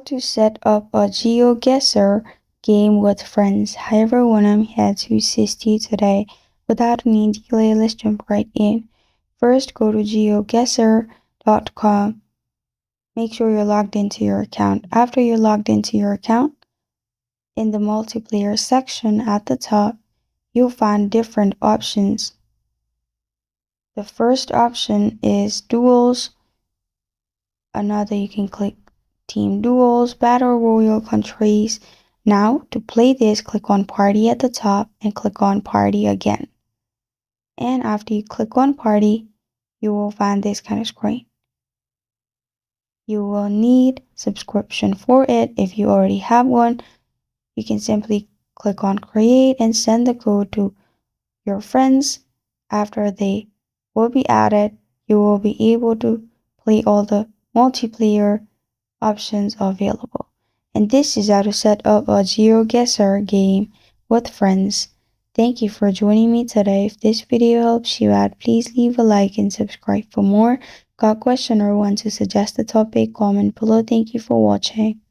to set up a GeoGuessr game with friends. Hi everyone, I'm here to assist you today. Without any delay, let's jump right in. First, go to geoguessr.com. Make sure you're logged into your account. After you're logged into your account, in the multiplayer section at the top, you'll find different options. The first option is duels. Another, you can click team duels, battle royal countries. Now to play this, click on party at the top and click on party again. And after you click on party, you will find this kind of screen. You will need subscription for it. If you already have one, you can simply click on create and send the code to your friends. After they will be added, you will be able to play all the multiplayer options available. And this is how to set up a GeoGuessr game with friends. Thank you for joining me today. If this video helps you out, please leave a like and subscribe for more. Got a question or want to suggest a topic? Comment below. Thank you for watching.